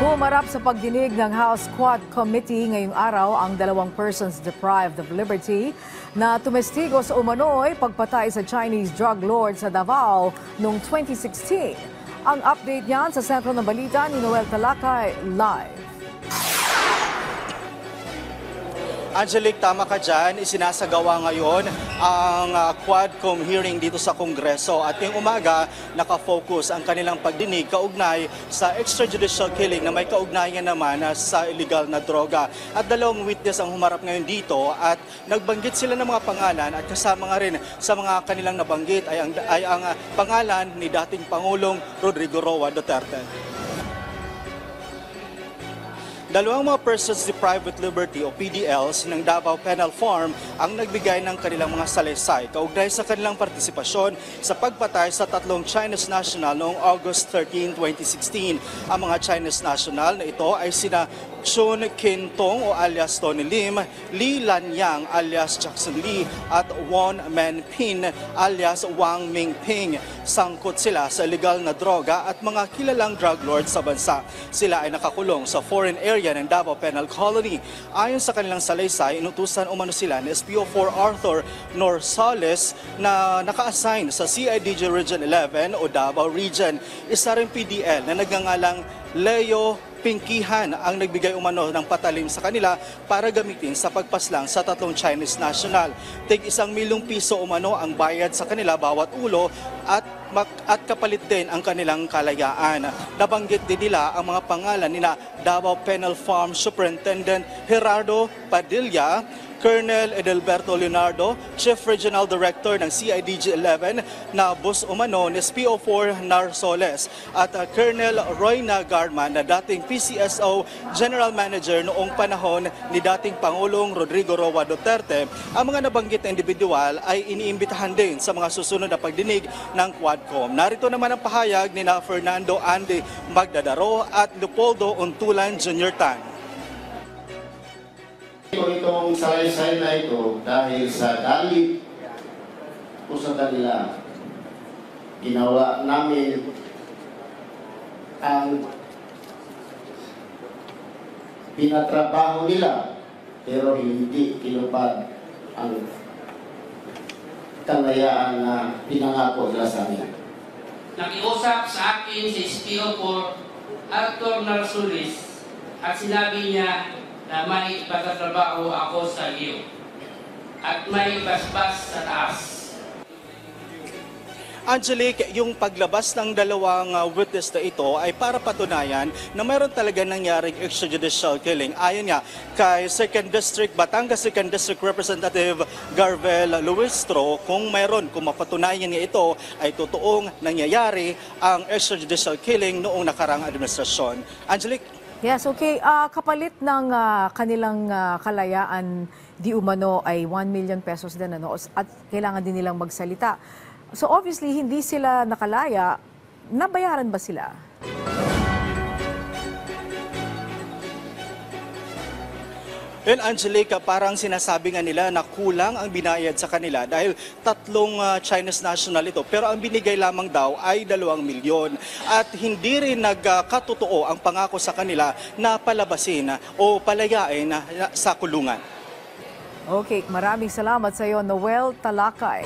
Humarap sa pagdinig ng House Quad Committee ngayong araw ang dalawang persons deprived of liberty na tumestigo sa umano'y pagpatay sa Chinese drug lord sa Davao noong 2016. Ang update niyan sa sentro ng balita ni Noel Talakay live. Angelique, tama ka dyan. Isinasagawa ngayon ang Quadcom hearing dito sa Kongreso. At ngayong umaga, nakafocus ang kanilang pagdinig kaugnay sa extrajudicial killing na may kaugnayan naman sa illegal na droga. At dalawang witness ang humarap ngayon dito at nagbanggit sila ng mga pangalan at kasama nga rin sa mga kanilang nabanggit ay ang pangalan ni dating Pangulong Rodrigo Roa Duterte. Dalawang mga persons deprived with liberty o PDLs ng Davao Penal Farm ang nagbigay ng kanilang mga salaysay kaugnay sa kanilang partisipasyon sa pagpatay sa tatlong Chinese national noong August 13, 2016. Ang mga Chinese national na ito ay sina Chun Kin Tong o alias Tony Lim, Li Lanyang alias Jackson Lee at Won Men Pin alias Wang Mingping. Sangkot sila sa illegal na droga at mga kilalang drug lords sa bansa. Sila ay nakakulong sa foreign area ng Davao Penal Colony. Ayon sa kanilang salaysay, inutusan umano sila ni SPO4 Arthur Norsales na naka-assign sa CIDG Region 11 o Davao Region. Isa ring PDL na nagngangalang Leo Pinkihan ang nagbigay umano ng patalim sa kanila para gamitin sa pagpaslang sa tatlong Chinese national. Tig 1 milyong piso umano ang bayad sa kanila bawat ulo at kapalit din ang kanilang kalayaan. Nabanggit din nila ang mga pangalan nina Davao Penal Farm Superintendent Gerardo Padilla, Colonel Edelberto Leonardo, Chief Regional Director ng CIDG 11 na bus umano ni SPO4 Narsoles at Colonel Roy Nagarman na dating PCSO General Manager noong panahon ni dating Pangulong Rodrigo Roa Duterte. Ang mga nabanggit na individual ay iniimbitahan din sa mga susunod na pagdinig ng Quadcom. Narito naman ang pahayag ni na Fernando Andy Magdadaro at Leopoldo Untulan Jr. Tan. Itong salaysay na ito dahil sa galit ko sa kanila, ginawa namin ang pinatrabaho nila pero hindi tinupad ang kalayaan na pinangako nila sa amin. Nakiusap sa akin si SPO4 Arthur Narsulis at sinabi niya na may ipagtatrabaho ako sa iyo at may basbas sa taas. Angelique, yung paglabas ng dalawang witness na ito ay para patunayan na mayroon talaga nangyaring extrajudicial killing. Ayon nga kay Batangas 2nd District Representative Garvel Luistro, kung mapatunayan niya ito ay totoong nangyayari ang extrajudicial killing noong nakarang administrasyon. Angelique? Yes, okay. Kapalit ng kanilang kalayaan di umano ay 1 million pesos din ano, at kailangan din nilang magsalita. So obviously hindi sila nakalaya. Nabayaran ba sila? Yun, Angelica, parang sinasabi nga nila na kulang ang binayad sa kanila dahil tatlong Chinese national ito. Pero ang binigay lamang daw ay 2 milyon. At hindi rin nagkatotoo ang pangako sa kanila na palabasin o palayain sa kulungan. Okay, maraming salamat sa iyo, Noel Talakay.